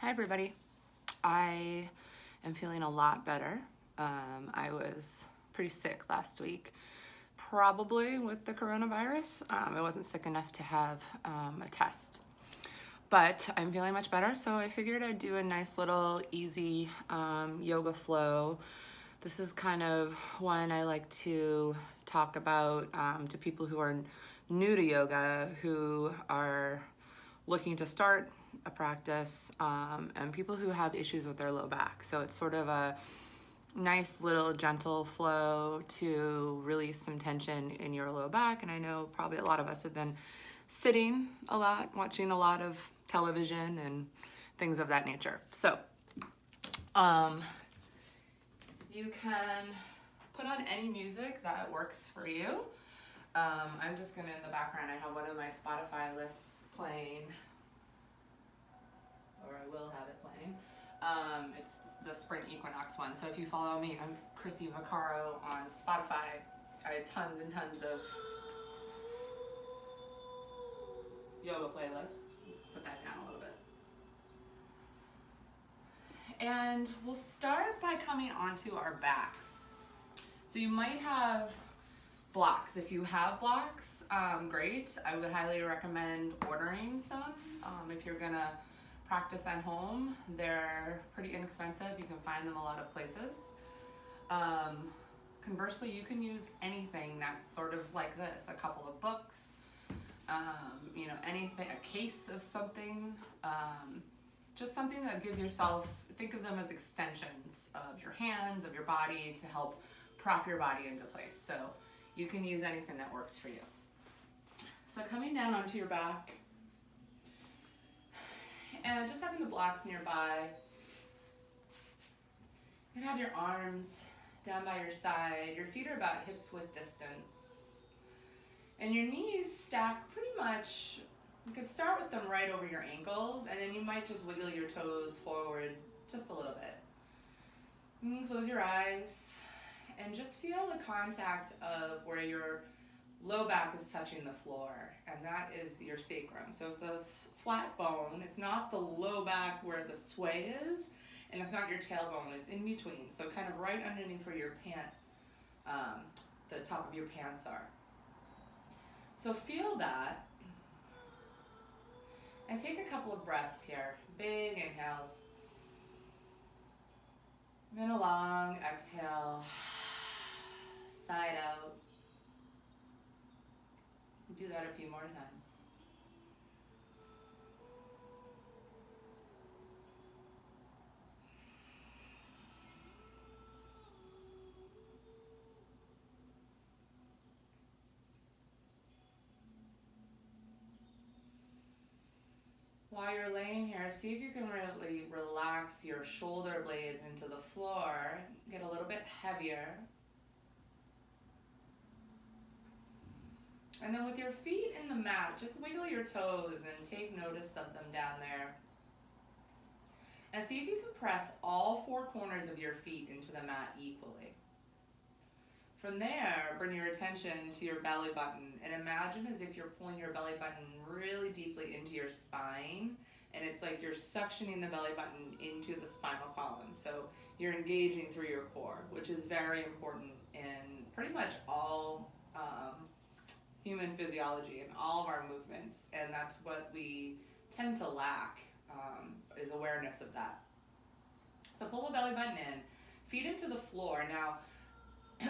Hi everybody. I am feeling a lot better. I was pretty sick last week, probably with the coronavirus. I wasn't sick enough to have a test, but I'm feeling much better, so I figured I'd do a nice little easy yoga flow. This is kind of one I like to talk about to people who are new to yoga, who are looking to start a practice, and people who have issues with their low back. So it's sort of a nice little gentle flow to release some tension in your low back. And I know probably a lot of us have been sitting a lot, watching a lot of television and things of that nature. So you can put on any music that works for you. I'm just gonna, in the background, I have one of my Spotify lists playing, or I will have it playing. It's the Spring Equinox one. So if you follow me, I'm Chrissy Vaccaro on Spotify. I have tons and tons of yoga playlists. Just put that down a little bit. And we'll start by coming onto our backs. So you might have blocks. If you have blocks, great. I would highly recommend ordering some. If you're gonna practice at home, they're pretty inexpensive. You can find them a lot of places. Conversely, you can use anything that's sort of like this, a couple of books, anything, a case of something, just something that gives yourself, think of them as extensions of your hands, of your body, to help prop your body into place. So you can use anything that works for you. So coming down onto your back, and just having the blocks nearby. You can have your arms down by your side. Your feet are about hips width distance. And your knees stack pretty much, you could start with them right over your ankles, and then you might just wiggle your toes forward just a little bit. You can close your eyes and just feel the contact of where your low back is touching the floor, and that is your sacrum. So it's a flat bone. It's not the low back where the sway is, and it's not your tailbone. It's in between. So kind of right underneath where your the top of your pants are. So feel that, and take a couple of breaths here. Big inhales, and a long exhale, side out. Do that a few more times. While you're laying here, see if you can really relax your shoulder blades into the floor, get a little bit heavier. And then with your feet in the mat, just wiggle your toes and take notice of them down there. And see if you can press all four corners of your feet into the mat equally. From there, bring your attention to your belly button and imagine as if you're pulling your belly button really deeply into your spine, and it's like you're suctioning the belly button into the spinal column. So you're engaging through your core, which is very important in pretty much all human physiology and all of our movements, and that's what we tend to lack, is awareness of that. So pull the belly button in, feet into the floor. Now,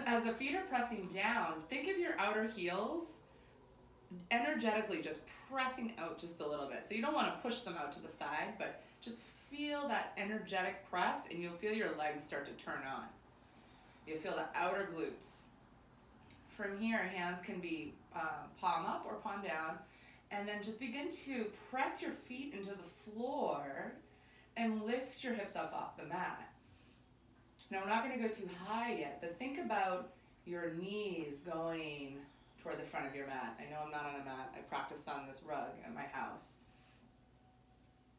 as the feet are pressing down, think of your outer heels energetically just pressing out just a little bit. So you don't want to push them out to the side, but just feel that energetic press, and you'll feel your legs start to turn on. You'll feel the outer glutes. From here, hands can be palm up or palm down, and then just begin to press your feet into the floor and lift your hips up off the mat. Now, we're not going to go too high yet, but think about your knees going toward the front of your mat. I know I'm not on a mat. I practice on this rug at my house.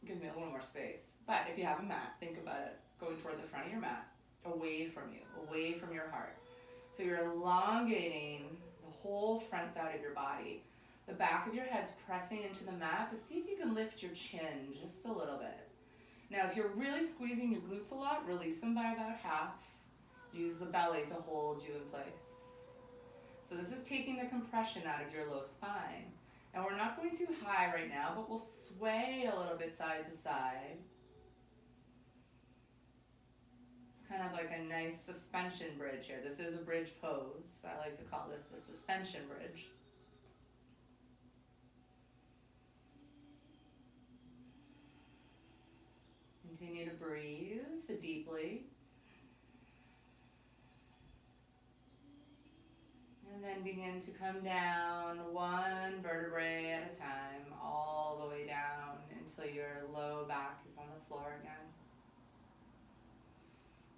Give me a little more space. But if you have a mat, think about it going toward the front of your mat, away from you, away from your heart. So you're elongating the whole front side of your body. The back of your head's pressing into the mat, but see if you can lift your chin just a little bit. Now, if you're really squeezing your glutes a lot, release them by about half. Use the belly to hold you in place. So this is taking the compression out of your low spine. And we're not going too high right now, but we'll sway a little bit side to side. It's kind of like a nice suspension bridge here. This is a bridge pose. I like to call this the suspension bridge. Continue to breathe deeply. And then begin to come down one vertebrae at a time, all the way down until your low back is on the floor again.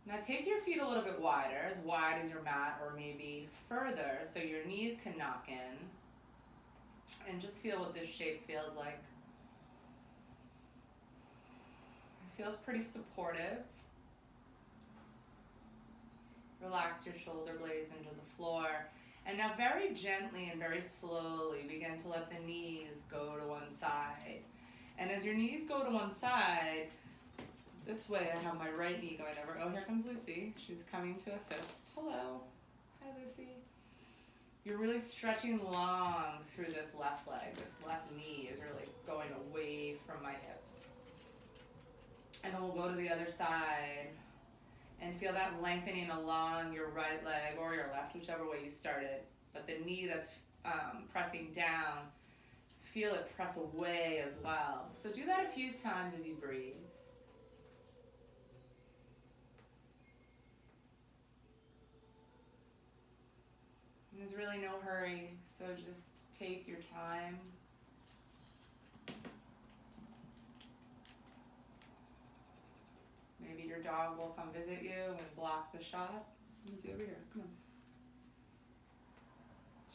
Now take your feet a little bit wider, as wide as your mat, or maybe further, so your knees can knock in. And just feel what this shape feels like. It feels pretty supportive. Relax your shoulder blades into the floor. And now very gently and very slowly begin to let the knees go to one side. And as your knees go to one side, this way I have my right knee going over. Oh, here comes Lucy. She's coming to assist. Hello. Hi, Lucy. You're really stretching long through this left leg. This left knee is really going away from my hips. And then we'll go to the other side. And feel that lengthening along your right leg or your left, whichever way you started. But the knee that's pressing down, feel it press away as well. So do that a few times as you breathe. And there's really no hurry, so just take your time. Maybe your dog will come visit you and block the shot. Lucy, over here, come on.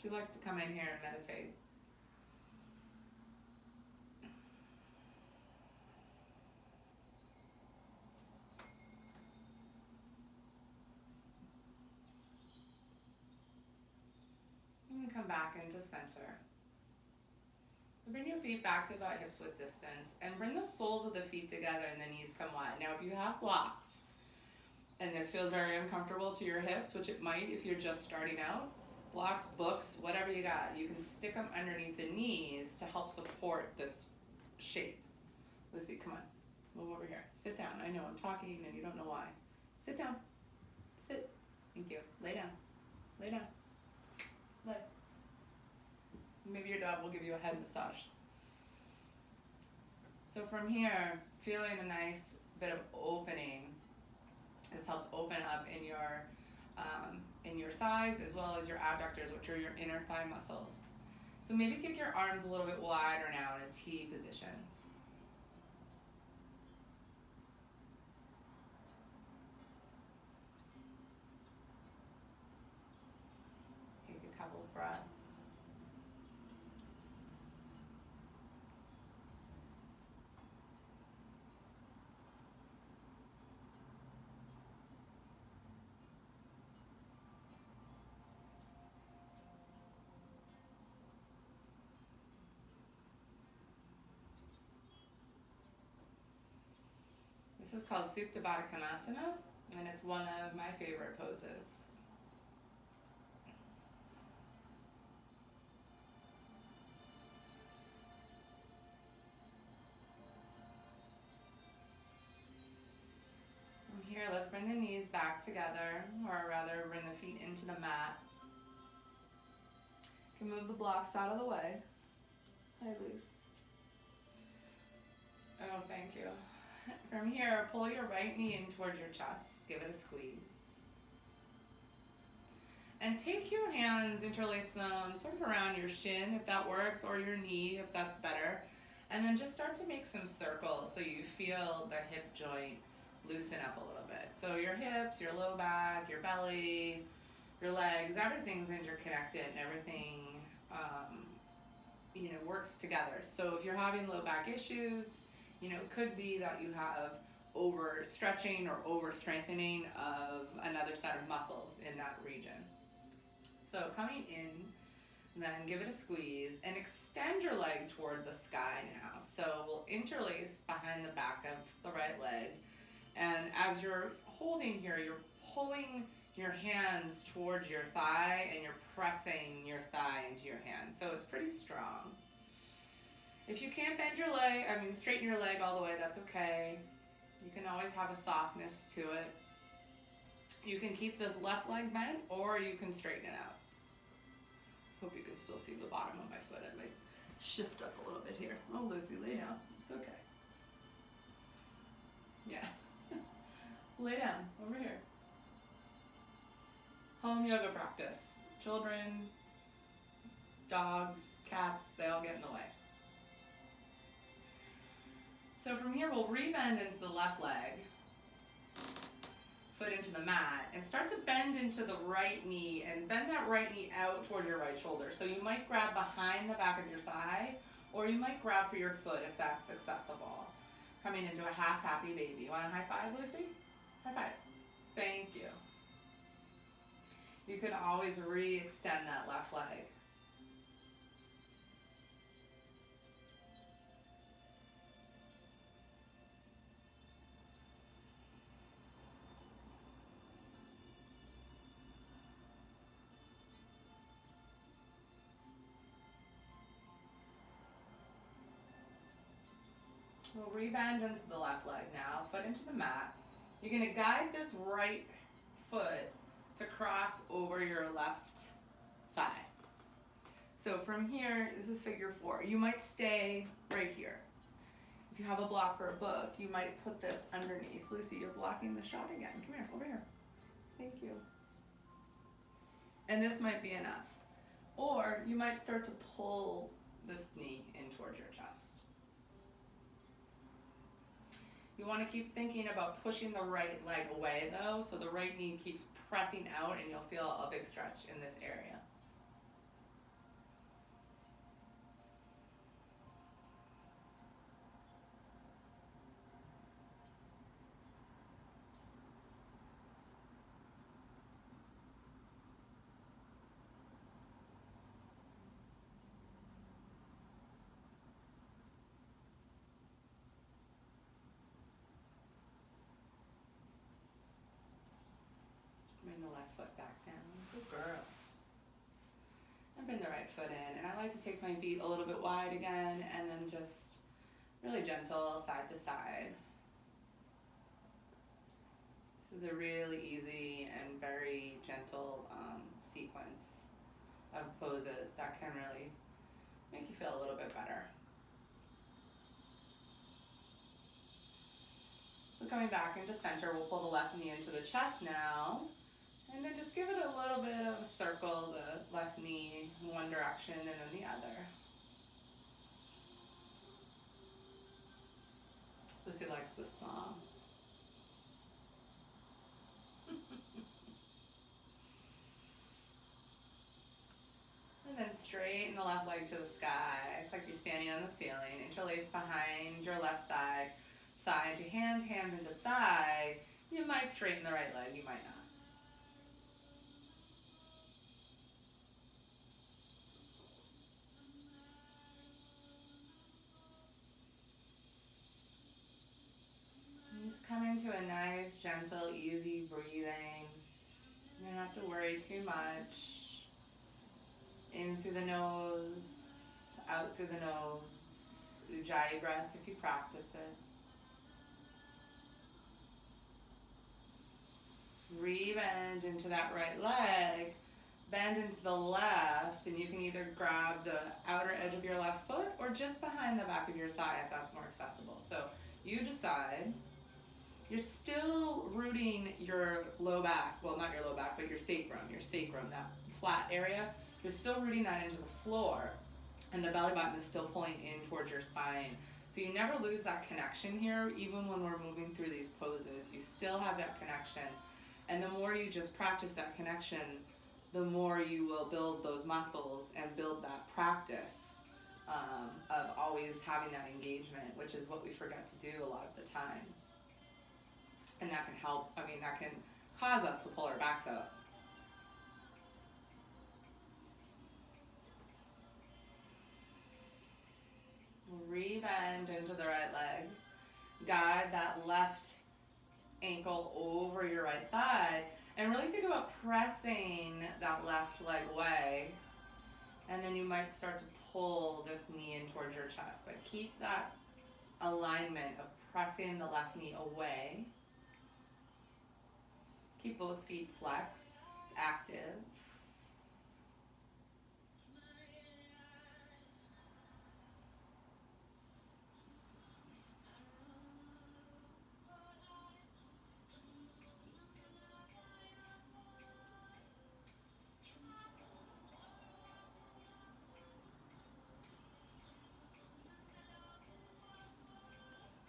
She likes to come in here and meditate. And come back into center. Bring your feet back to about hips width distance and bring the soles of the feet together and the knees come wide. Now if you have blocks and this feels very uncomfortable to your hips, which it might if you're just starting out, blocks, books, whatever you got, you can stick them underneath the knees to help support this shape. Lucy, come on, move over here. Sit down. I know I'm talking and you don't know why. Sit down. Sit. Thank you. Lay down. Lay down. Lay. Maybe your dog will give you a head massage. So from here, feeling a nice bit of opening. This helps open up in your thighs as well as your abductors, which are your inner thigh muscles. So maybe take your arms a little bit wider now in a T position. Take a couple of breaths. This is called Supta Baddha Konasana, and it's one of my favorite poses. From here, let's bring the knees back together, or rather bring the feet into the mat. You can move the blocks out of the way. Hi, Luce. Oh, thank you. From here, pull your right knee in towards your chest. Give it a squeeze. And take your hands, interlace them sort of around your shin if that works, or your knee if that's better. And then just start to make some circles so you feel the hip joint loosen up a little bit. So your hips, your low back, your belly, your legs, everything's interconnected and everything works together. So if you're having low back issues, it could be that you have overstretching or overstrengthening of another set of muscles in that region. So coming in And then give it a squeeze and extend your leg toward the sky now. So we'll interlace behind the back of the right leg. And as you're holding here, you're pulling your hands towards your thigh and you're pressing your thigh into your hand. So it's pretty strong. If you can't bend your leg, straighten your leg all the way, that's okay. You can always have a softness to it. You can keep this left leg bent or you can straighten it out. Hope you can still see the bottom of my foot. I might shift up a little bit here. Oh, Lucy, lay down. It's okay. Yeah. Lay down, over here. Home yoga practice. Children, dogs, cats, they all get in the way. So from here, we'll rebend into the left leg, foot into the mat, and start to bend into the right knee, and bend that right knee out toward your right shoulder. So you might grab behind the back of your thigh, or you might grab for your foot if that's accessible. Coming into a half happy baby. Want a high five, Lucy? High five. Thank you. You can always re-extend that left leg. We'll rebend into the left leg now, foot into the mat. You're going to guide this right foot to cross over your left thigh. So from here, this is figure 4. You might stay right here. If you have a block or a book, you might put this underneath. Lucy, you're blocking the shot again. Come here, over here. Thank you. And this might be enough. Or you might start to pull this knee in towards your chest. You want to keep thinking about pushing the right leg away though, so the right knee keeps pressing out and you'll feel a big stretch in this area. Bring the left foot back down. Good girl. And bring the right foot in. And I like to take my feet a little bit wide again and then just really gentle side to side. This is a really easy and very gentle sequence of poses that can really make you feel a little bit better. So coming back into center, we'll pull the left knee into the chest now. And then just give it a little bit of a circle, the left knee in one direction and then the other. Lucy likes this song. And then straighten the left leg to the sky. It's like you're standing on the ceiling. Interlace behind your left thigh. Thigh into hands, hands into thigh. You might straighten the right leg, you might not. Just come into a nice, gentle, easy breathing. You don't have to worry too much. In through the nose, out through the nose. Ujjayi breath if you practice it. Re-bend into that right leg. Bend into the left, and you can either grab the outer edge of your left foot or just behind the back of your thigh if that's more accessible. So you decide. You're still rooting your low back, well not your low back, but your sacrum, that flat area. You're still rooting that into the floor, and the belly button is still pulling in towards your spine. So you never lose that connection here, even when we're moving through these poses. You still have that connection, and the more you just practice that connection, the more you will build those muscles and build that practice of always having that engagement, which is what we forget to do a lot of the times. And that can help, that can cause us to pull our backs out. Re-bend into the right leg. Guide that left ankle over your right thigh. And really think about pressing that left leg away. And then you might start to pull this knee in towards your chest. But keep that alignment of pressing the left knee away. Keep both feet flexed, active.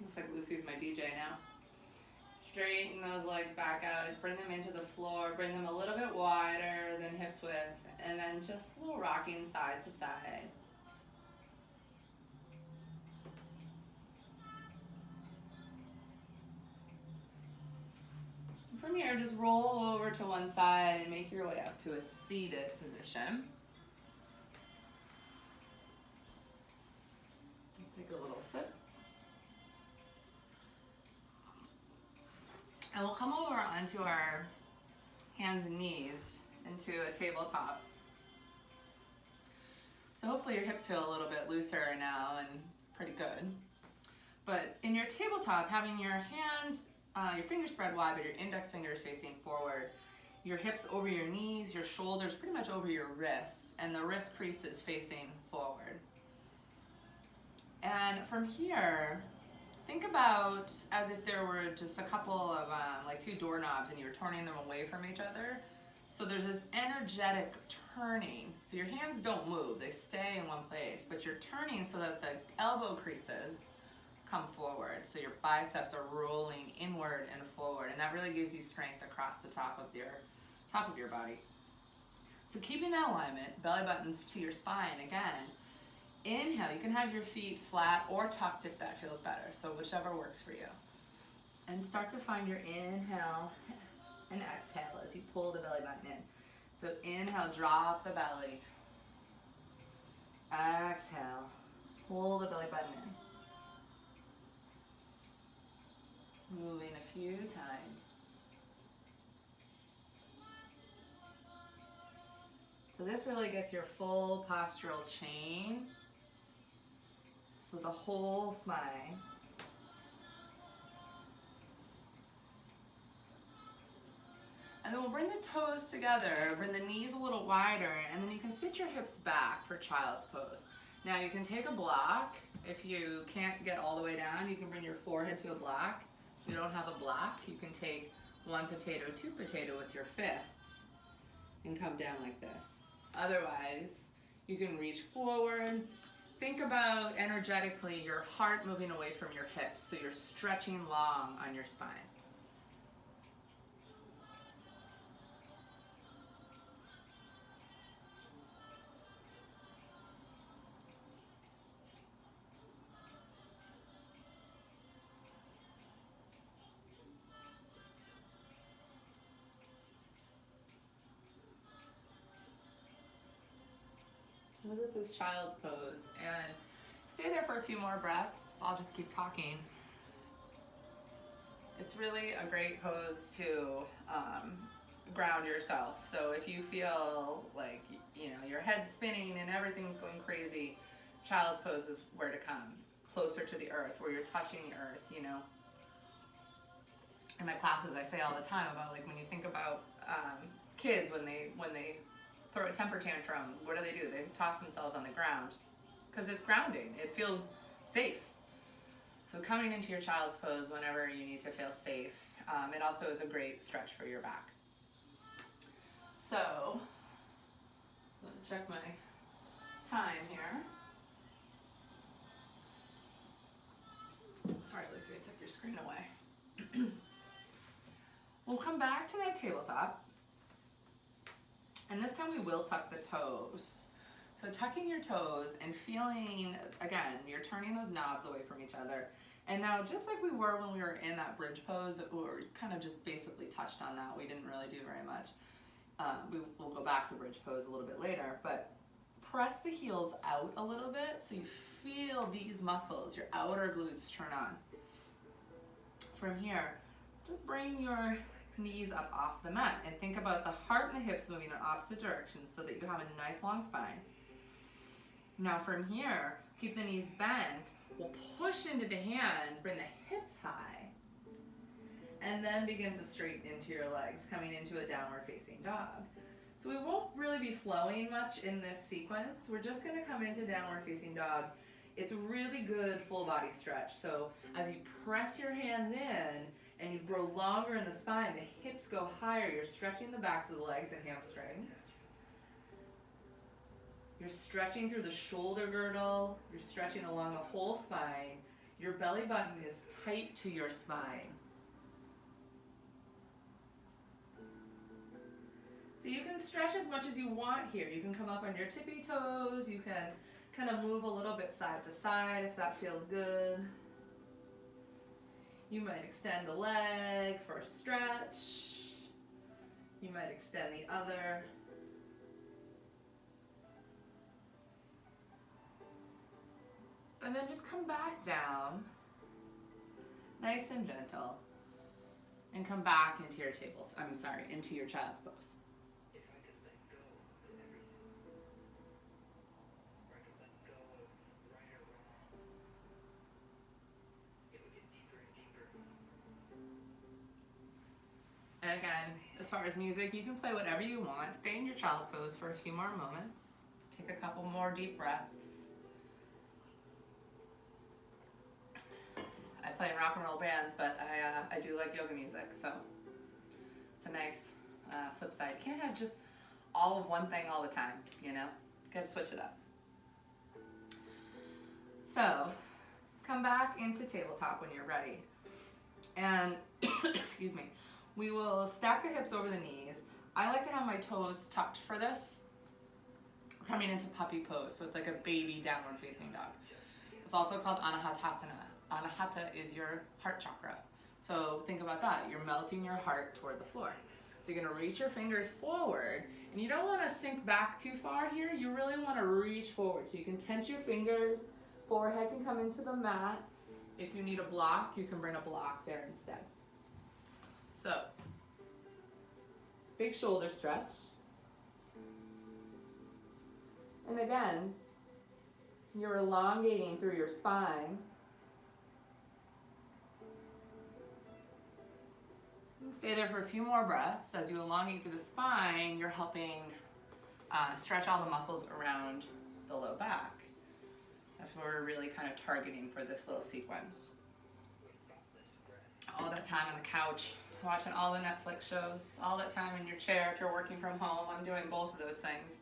Looks like Lucy's my DJ now. Straighten those legs back out, bring them into the floor, bring them a little bit wider than hips width, and then just a little rocking side to side. From here, just roll over to one side and make your way up to a seated position. Take a little sip. And we'll come over onto our hands and knees into a tabletop. So hopefully your hips feel a little bit looser now and pretty good. But in your tabletop, having your hands, your fingers spread wide, but your index fingers facing forward, your hips over your knees, your shoulders pretty much over your wrists, and the wrist creases facing forward. And from here, think about as if there were just a couple of like two doorknobs and you were turning them away from each other. So there's this energetic turning. So your hands don't move, they stay in one place, but you're turning so that the elbow creases come forward. So your biceps are rolling inward and forward, and that really gives you strength across the top of your body. So keeping that alignment, belly buttons to your spine again. Inhale, you can have your feet flat or tucked if that feels better, so whichever works for you. And start to find your inhale and exhale as you pull the belly button in. So inhale, drop the belly. Exhale, pull the belly button in. Moving a few times. So this really gets your full postural chain. So the whole spine. And then we'll bring the toes together, bring the knees a little wider, and then you can sit your hips back for child's pose. Now you can take a block. If you can't get all the way down, you can bring your forehead to a block. If you don't have a block, you can take one potato, two potato with your fists and come down like this. Otherwise, you can reach forward. Think about energetically your heart moving away from your hips, so you're stretching long on your spine. So this is child's pose, and stay there for a few more breaths. I'll just keep talking. It's really a great pose to ground yourself. So if you feel like, you know, your head's spinning and everything's going crazy, child's pose is where to come, closer to the earth, where you're touching the earth, you know. In my classes, I say all the time about, like, when you think about kids when they throw a temper tantrum, what do? They toss themselves on the ground because it's grounding. It feels safe. So coming into your child's pose whenever you need to feel safe. It also is a great stretch for your back. So check my time here. Sorry, Lucy, I took your screen away. We'll come back to that tabletop. And this time we will tuck the toes. So tucking your toes and feeling, again, you're turning those knobs away from each other. And now, just like we were when we were in that bridge pose, we were kind of just basically touched on that. We didn't really do very much. We'll go back to bridge pose a little bit later, but press the heels out a little bit so you feel these muscles, your outer glutes turn on. From here, just bring your knees up off the mat and think about the heart and the hips moving in opposite directions so that you have a nice long spine. Now from here, keep the knees bent. We'll push into the hands, bring the hips high, and then begin to straighten into your legs, coming into a downward facing dog. So we won't really be flowing much in this sequence. We're just gonna come into downward facing dog. It's a really good full body stretch. So as you press your hands in and you grow longer in the spine, the hips go higher, you're stretching the backs of the legs and hamstrings. You're stretching through the shoulder girdle, you're stretching along the whole spine. Your belly button is tight to your spine. So you can stretch as much as you want here. You can come up on your tippy toes, you can kind of move a little bit side to side if that feels good. You might extend the leg for a stretch. You might extend the other. And then just come back down, nice and gentle, and come back into your into your child's pose. If I could let go of everything, or I could let go of right or wrong, it would get deeper and deeper. And again, as far as music, you can play whatever you want. Stay in your child's pose for a few more moments. Take a couple more deep breaths. I play in rock and roll bands, but I do like yoga music, so it's a nice flip side. You can't have just all of one thing all the time, you know? You gotta switch it up. So, come back into tabletop when you're ready. And, excuse me, we will stack the hips over the knees. I like to have my toes tucked for this. We're coming into puppy pose, so it's like a baby downward facing dog. It's also called Anahatasana. Anahata is your heart chakra. So think about that. You're melting your heart toward the floor. So you're gonna reach your fingers forward, and you don't wanna sink back too far here. You really wanna reach forward. So you can tense your fingers, forehead can come into the mat. If you need a block, you can bring a block there instead. So, big shoulder stretch. And again, you're elongating through your spine. Stay there for a few more breaths. As you elongate through the spine, you're helping stretch all the muscles around the low back. That's what we're really kind of targeting for this little sequence. All that time on the couch, watching all the Netflix shows, all that time in your chair if you're working from home. I'm doing both of those things.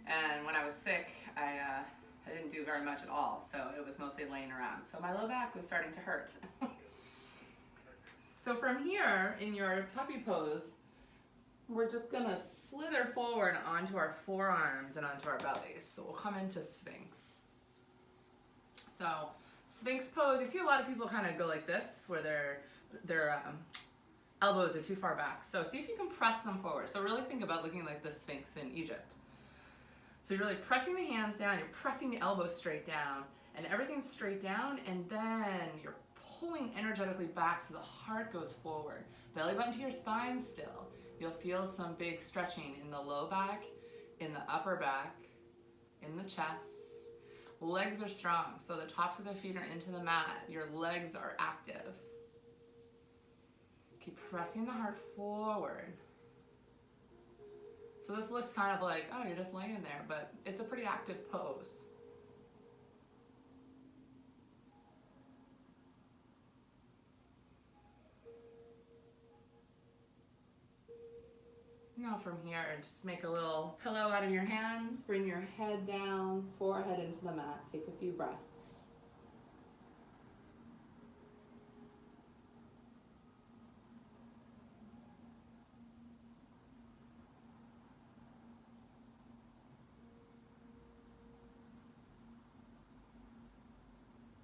And when I was sick, I didn't do very much at all, so it was mostly laying around. So my low back was starting to hurt. So from here, in your puppy pose, we're just gonna slither forward onto our forearms and onto our bellies. So we'll come into Sphinx. So Sphinx pose, you see a lot of people kind of go like this, where their elbows are too far back. So see if you can press them forward. So really think about looking like the Sphinx in Egypt. So you're really pressing the hands down, you're pressing the elbows straight down, and everything's straight down, and then you're pulling energetically back so the heart goes forward. Belly button to your spine still. You'll feel some big stretching in the low back, in the upper back, in the chest. Legs are strong, so the tops of the feet are into the mat. Your legs are active. Keep pressing the heart forward. So this looks kind of like, oh, you're just laying there, but it's a pretty active pose. Now from here, just make a little pillow out of your hands, bring your head down, forehead into the mat, take a few breaths.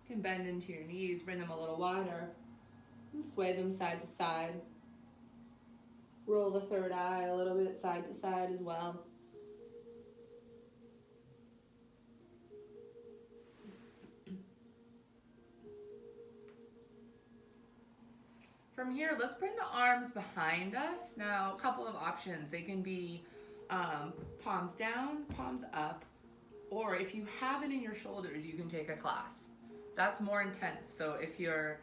You can bend into your knees, bring them a little wider, and sway them side to side. Roll the third eye a little bit side to side as well. From here, let's bring the arms behind us. Now, a couple of options. They can be palms down, palms up, or if you have it in your shoulders, you can take a clasp. That's more intense. So if you're,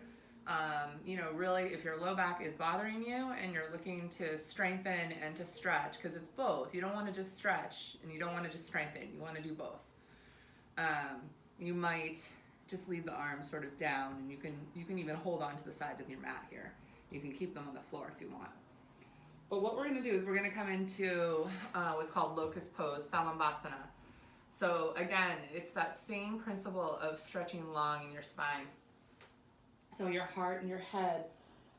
really, if your low back is bothering you and you're looking to strengthen and to stretch, because it's both. You don't want to just stretch and you don't want to just strengthen. You want to do both. You might just leave the arms sort of down, and you can even hold on to the sides of your mat here. You can keep them on the floor if you want. But what we're going to do is we're going to come into what's called locust pose, Salambhasana. So again, it's that same principle of stretching long in your spine. So your heart and your head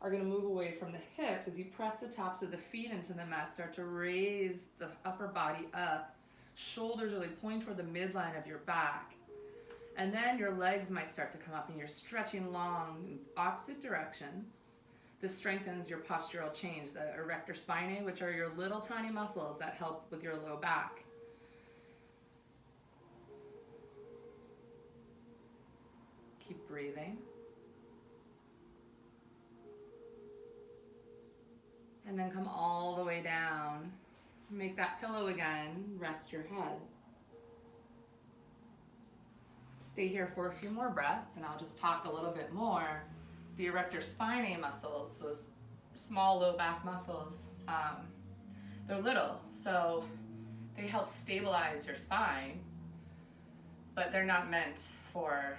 are going to move away from the hips as you press the tops of the feet into the mat. Start to raise the upper body up. Shoulders really point toward the midline of your back. And then your legs might start to come up and you're stretching long in opposite directions. This strengthens your postural change, the erector spinae, which are your little tiny muscles that help with your low back. Keep breathing. And then come all the way down. Make that pillow again, rest your head. Stay here for a few more breaths, and I'll just talk a little bit more. The erector spinae muscles, those small low back muscles, they're little, so they help stabilize your spine, but they're not meant for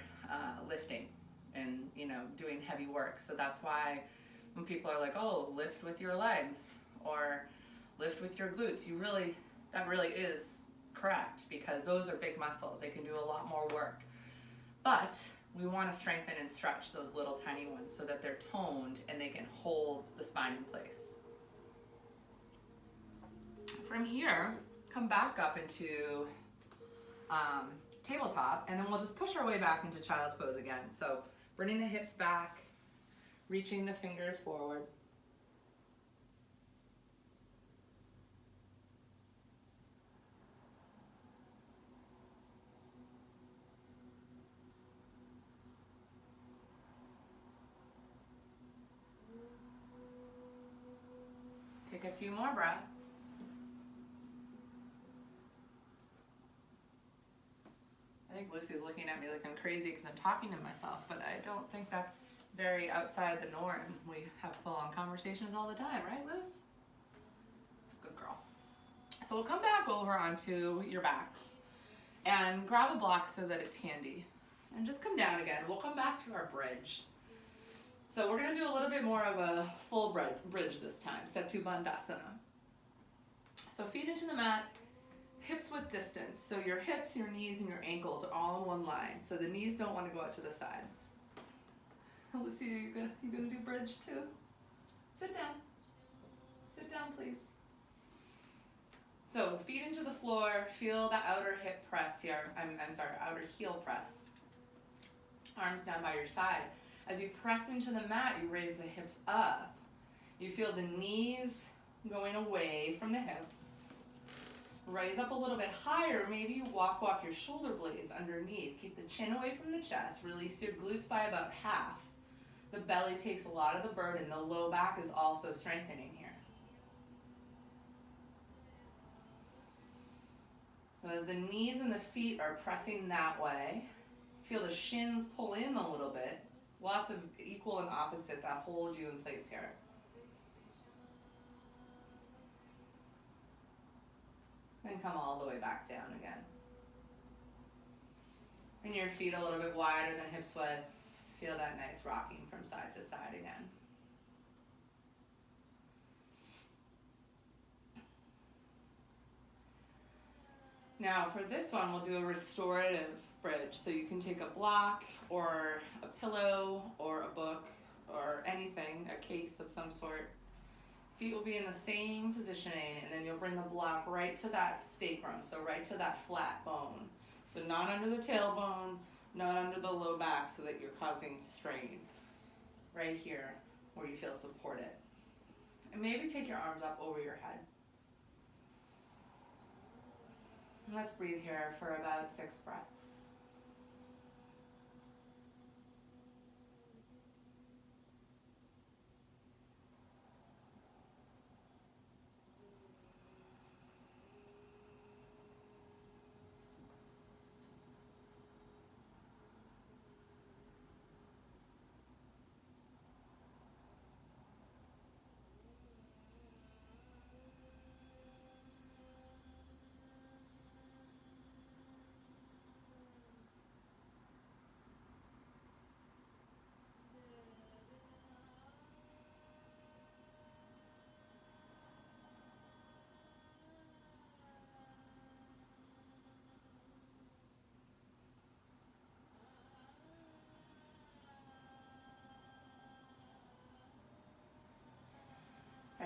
lifting and doing heavy work. So that's why when people are like, oh, lift with your legs or lift with your glutes, that really is correct, because those are big muscles. They can do a lot more work. But we want to strengthen and stretch those little tiny ones so that they're toned and they can hold the spine in place. From here, come back up into tabletop, and then we'll just push our way back into child's pose again. So bringing the hips back, reaching the fingers forward. Take a few more breaths. I think Lucy's looking at me like I'm crazy because I'm talking to myself, but I don't think that's very outside the norm. We have full-on conversations all the time, right, Luce? It's a good girl. So we'll come back over onto your backs and grab a block so that it's handy. And just come down again. We'll come back to our bridge. So we're going to do a little bit more of a full bridge this time, Setu Bandhasana. So feet into the mat, hips width distance. So your hips, your knees, and your ankles are all in one line. So the knees don't want to go out to the sides. Lucy, you gonna do bridge too? Sit down. Sit down, please. So feet into the floor, feel the outer hip press here. Outer heel press. Arms down by your side. As you press into the mat, you raise the hips up. You feel the knees going away from the hips. Raise up a little bit higher. Maybe you walk your shoulder blades underneath. Keep the chin away from the chest. Release your glutes by about half. The belly takes a lot of the burden. The low back is also strengthening here. So as the knees and the feet are pressing that way, feel the shins pull in a little bit. Lots of equal and opposite that hold you in place here. Then come all the way back down again. Bring your feet a little bit wider than hips width. Feel that nice rocking from side to side again. Now for this one, we'll do a restorative bridge. So you can take a block or a pillow or a book or anything, a case of some sort. Feet will be in the same positioning, and then you'll bring the block right to that sacrum, so right to that flat bone. So not under the tailbone, not under the low back so that you're causing strain. Right here where you feel supported. And maybe take your arms up over your head. And let's breathe here for about 6 breaths.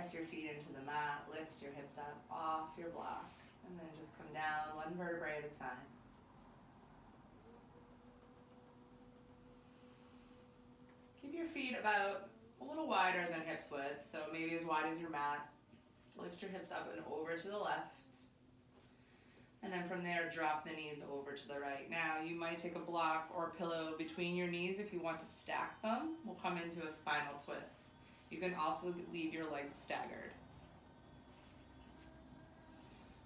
press your feet into the mat, lift your hips up off your block, and then just come down one vertebrae at a time. Keep your feet about a little wider than hips width, so maybe as wide as your mat. Lift your hips up and over to the left. And then from there, drop the knees over to the right. Now, you might take a block or a pillow between your knees if you want to stack them. We'll come into a spinal twist. You can also leave your legs staggered.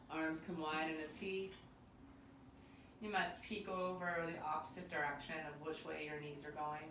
Arms come wide in a T. You might peek over the opposite direction of which way your knees are going.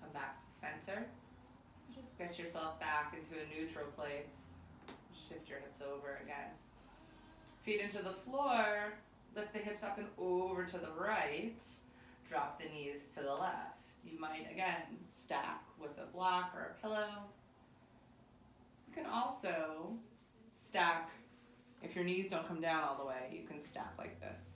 Come back to center. Just get yourself back into a neutral place. Shift your hips over again. Feet into the floor. Lift the hips up and over to the right. Drop the knees to the left. You might, again, stack with a block or a pillow. You can also stack, if your knees don't come down all the way, you can stack like this.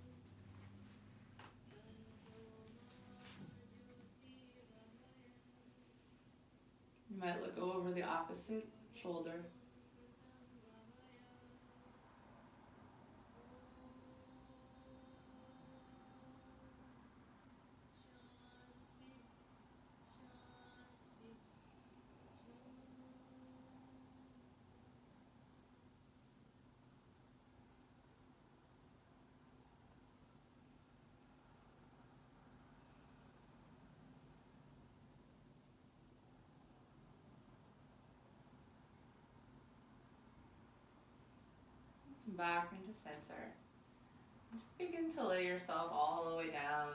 You might look over the opposite shoulder. Back into center. And just begin to lay yourself all the way down.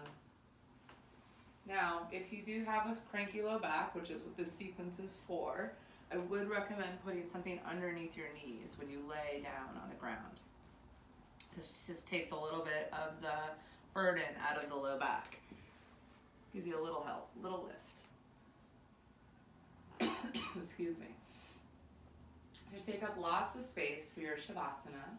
Now, if you do have a cranky low back, which is what this sequence is for, I would recommend putting something underneath your knees when you lay down on the ground. This just takes a little bit of the burden out of the low back. Gives you a little help, little lift. Excuse me. So take up lots of space for your Shavasana.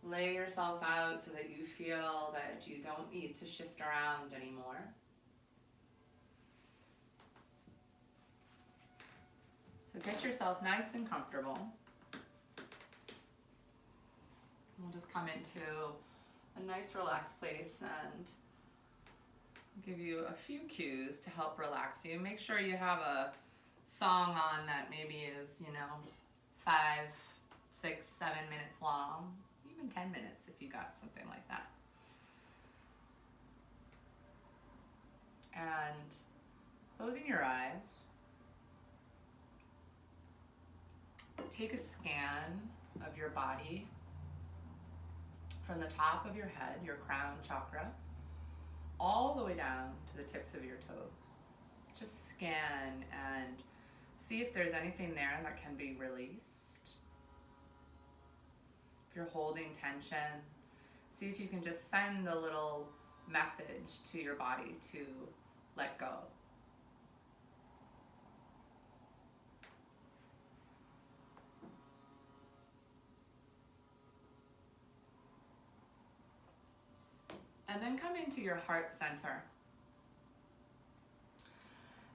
Lay yourself out so that you feel that you don't need to shift around anymore. So get yourself nice and comfortable. We'll just come into a nice relaxed place and give you a few cues to help relax you. Make sure you have a song on that maybe is, 5, 6, 7 minutes long, even 10 minutes if you got something like that. And closing your eyes, take a scan of your body from the top of your head, your crown chakra, all the way down to the tips of your toes. Just scan and see if there's anything there that can be released. If you're holding tension, see if you can just send a little message to your body to let go. And then come into your heart center.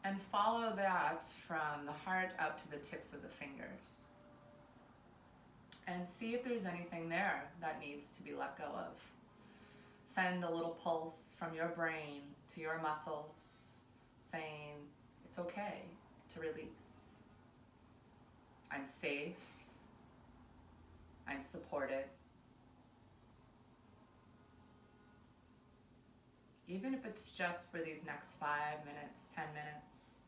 And follow that from the heart up to the tips of the fingers. And see if there's anything there that needs to be let go of. Send a little pulse from your brain to your muscles saying, it's okay to release. I'm safe. I'm supported. Even if it's just for these next 5 minutes, 10 minutes,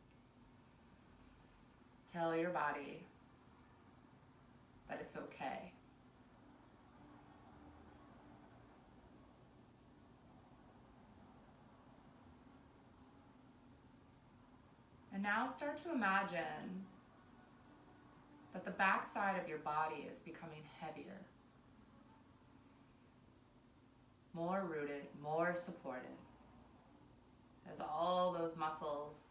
tell your body that it's okay. And now start to imagine that the backside of your body is becoming heavier, more rooted, more supported, as all those muscles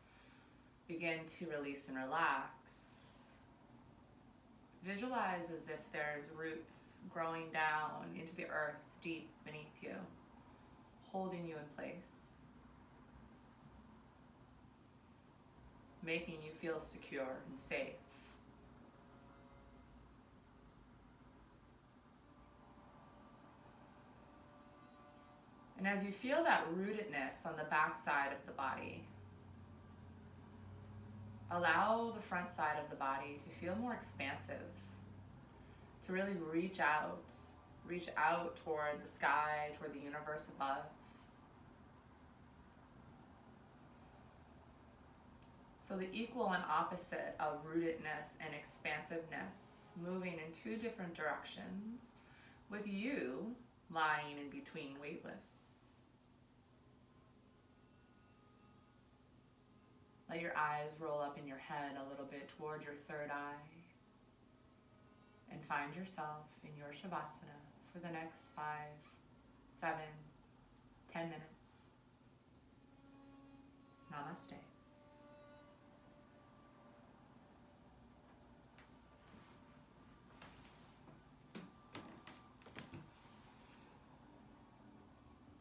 begin to release and relax. Visualize as if there's roots growing down into the earth deep beneath you, holding you in place, making you feel secure and safe. And as you feel that rootedness on the back side of the body, allow the front side of the body to feel more expansive, to really reach out toward the sky, toward the universe above. So the equal and opposite of rootedness and expansiveness, moving in two different directions, with you lying in between, weightless. Let your eyes roll up in your head a little bit toward your third eye, and find yourself in your Shavasana for the next 5, 7, 10 minutes. Namaste.